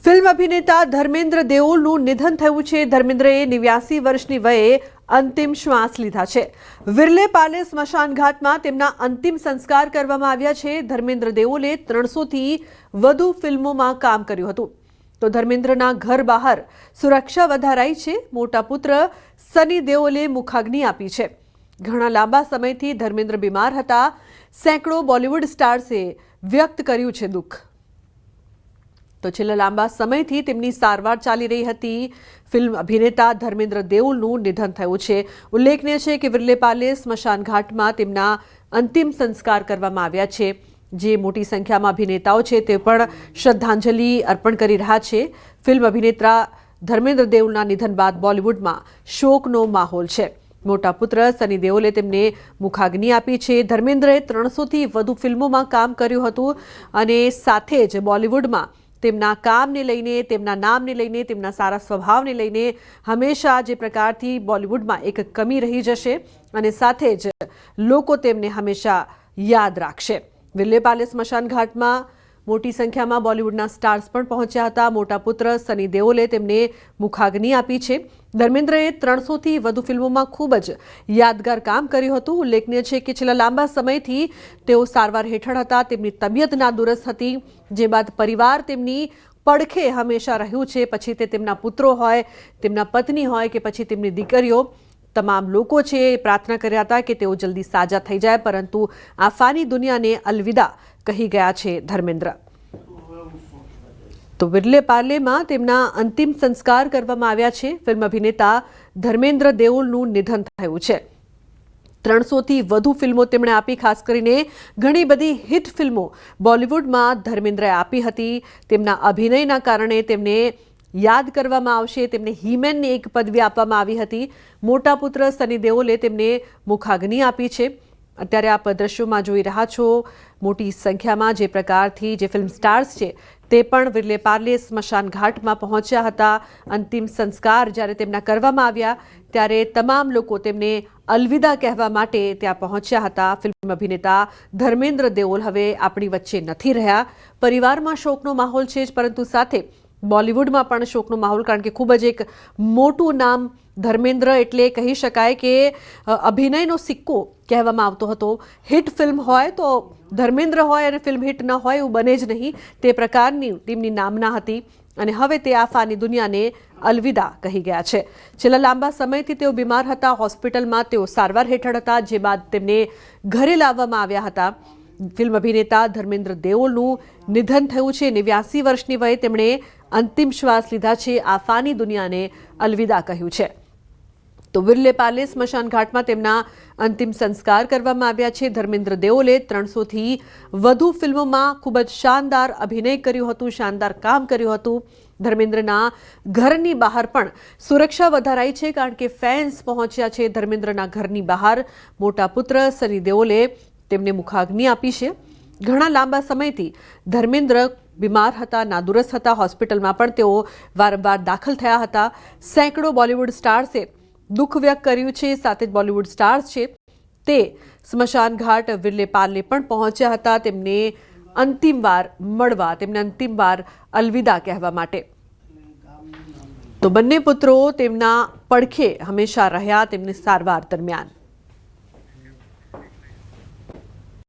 Film અભિનેતા ધર્મેન્દ્ર દેઓલનું નિધન થયું છે। ધર્મેન્દ્રએ 89 વર્ષની વયે અંતિમ શ્વાસ લીધા છે। વિરલે પાલે સ્મશાન ઘાટમાં તેમના અંતિમ સંસ્કાર કરવામાં આવ્યા છે। ધર્મેન્દ્ર દેઓલે 300 થી વધુ ફિલ્મોમાં કામ કર્યું હતું। તો ધર્મેન્દ્રના ઘર બહાર સુરક્ષા વધારાઈ છે। મોટા પુત્ર સની દેઓલે મુખાગ્નિ આપી છે। ઘણા લાંબા સમયથી ધર્મેન્દ્ર બીમાર હતા। સેંકડો બોલિવૂડ સ્ટાર્સે વ્યક્ત કર્યું છે દુઃખ। તો છેલ્લા લાંબા સમયથી તેમની સારવાર ચાલી રહી હતી। ફિલ્મ અભિનેતા ધર્મેન્દ્ર દેઓલનું નિધન થયું છે। ઉલ્લેખનીય છે કે વિરલે પાલે સ્મશાન ઘાટમાં તેમના અંતિમ સંસ્કાર કરવામાં આવ્યા છે। જે મોટી સંખ્યામાં અભિનેતાઓ છે તે પણ શ્રદ્ધાંજલિ અર્પણ કરી રહ્યા છે। ફિલ્મ અભિનેતા ધર્મેન્દ્ર દેઓલના નિધન બાદ બોલિવૂડમાં શોકનો માહોલ છે। મોટા પુત્ર સની દેઓલે તેમને મુખાગ્નિ આપી છે। ધર્મેન્દ્રએ 300 થી વધુ ફિલ્મોમાં કામ કર્યું હતું અને સાથે જ બોલિવૂડમાં તેમના કામને લઈને, તેમના નામને લઈને, તેમના સારા સ્વભાવને લઈને હંમેશા જે પ્રકારથી બોલિવૂડમાં એક કમી રહી જશે અને સાથે જ લોકો તેમને હંમેશા યાદ રાખશે। વિરલે પાલે સ્મશાન ઘાટમાં મોટી સંખ્યામાં બોલિવૂડના સ્ટાર્સ પણ પહોંચ્યા હતા। મોટા પુત્ર સની દેઓલે તેમને મુખાગ્નિ આપી છે। ધર્મેન્દ્રએ 300 થી વધુ ફિલ્મોમાં ખૂબ જ યાદગાર કામ કર્યું હતું। ઉલ્લેખનીય છે કે છેલ્લા લાંબા સમયથી તેઓ સારવાર હેઠળ હતા। તેમની તબિયત નાદુરસ્ત હતી, જે બાદ પરિવાર તેમની પડખે હંમેશા રહ્યું છે। પછી તે તેમના પુત્રો હોય, તેમના પત્ની હોય કે પછી તેમની દીકરીઓ, તમામ લોકો છે એ પ્રાર્થના કર્યા હતા કે તેઓ જલ્દી સાજા થઈ જાય, પરંતુ આ ફાની દુનિયાને અલવિદા કહી ગયા છે ધર્મેન્દ્ર। તો વિરલે પાલેમાં તેમના અંતિમ સંસ્કાર કરવામાં આવ્યા છે। ફિલ્મ અભિનેતા ધર્મેન્દ્ર દેઓલનું નિધન થયું છે। 300 થી વધુ ફિલ્મો તેમણે આપી। ખાસ કરીને ઘણી બધી હિટ ફિલ્મો બોલિવૂડમાં ધર્મેન્દ્રએ આપી હતી। તેમના અભિનયના કારણે તેમને યાદ કરવામાં આવશે। તેમને હીમેનની એક પદવી આપવામાં આવી હતી। મોટા પુત્ર સની દેઓલે તેમને મુખાગ્નિ આપી છે। અત્યારે આપ દ્રશ્યોમાં જોઈ રહ્યા છો, મોટી સંખ્યામાં જે પ્રકારથી જે ફિલ્મ સ્ટાર્સ છે તે પણ વિરલે પાલે સ્મશાન ઘાટમાં પહોંચ્યા હતા। અંતિમ સંસ્કાર જ્યારે તેમના કરવામાં આવ્યા ત્યારે તમામ લોકો તેમને અલવિદા કહેવા માટે ત્યાં પહોંચ્યા હતા। ફિલ્મ અભિનેતા ધર્મેન્દ્ર દેઓલ હવે આપણી વચ્ચે નથી રહ્યા। પરિવારમાં શોકનો માહોલ છે જ, પરંતુ સાથે બોલિવૂડમાં પણ શોકનો માહોલ, કારણ કે ખૂબ જ એક મોટું નામ ધર્મેન્દ્ર એટલે કહી શકાય કે અભિનયનો સિક્કો કહેવામાં આવતો હતો। હિટ ફિલ્મ હોય તો ધર્મેન્દ્ર હોય અને ફિલ્મ હિટ ન હોય એવું બને જ નહીં, તે પ્રકારની તેમની નામના હતી અને હવે તે આ ફાની દુનિયાને અલવિદા કહી ગયા છે। છેલ્લા લાંબા સમયથી તેઓ બીમાર હતા। હોસ્પિટલમાં તેઓ સારવાર હેઠળ હતા, જે બાદ તેમને ઘરે લાવવામાં આવ્યા હતા। ફિલ્મ અભિનેતા ધર્મેન્દ્ર દેઓલનું નિધન થયું છે। 89 વર્ષની વયે તેમણે અંતિમ શ્વાસ લીધા છે। આ ફાની દુનિયાને અલવિદા કહ્યું છે। તો વિરલે પાલે સ્મશાન ઘાટમાં તેમના અંતિમ સંસ્કાર કરવામાં આવ્યા છે। ધર્મેન્દ્ર દેઓલે 300 થી વધુ ફિલ્મોમાં ખૂબ જ શાનદાર અભિનય કર્યું હતું, શાનદાર કામ કર્યું હતું। ધર્મેન્દ્રના ઘરની બહાર પણ સુરક્ષા વધારાઈ છે, કારણ કે ફેન્સ પહોંચ્યા છે ધર્મેન્દ્રના ઘરની બહાર। મોટા પુત્ર સની દેઓલે તેમને મુખાગ્નિ આપી છે। ઘણા લાંબા સમયથી ધર્મેન્દ્ર બીમાર હતા, નાદુરસ્ત હતા। હોસ્પિટલમાં પણ તેઓ વારંવાર દાખલ થયા હતા। સેંકડો બોલિવૂડ સ્ટાર્સે દુઃખ વ્યક્ત કર્યું છે। સાથે જ બોલિવૂડ સ્ટાર્સ છે તે સ્મશાન ઘાટ વિરલે પાલે પણ પહોંચ્યા હતા તેમને અંતિમવાર મળવા, તેમને અંતિમવાર અલવિદા કહેવા માટે। તો બંને પુત્રો તેમના પડખે હંમેશા રહ્યા તેમની સારવાર દરમિયાન।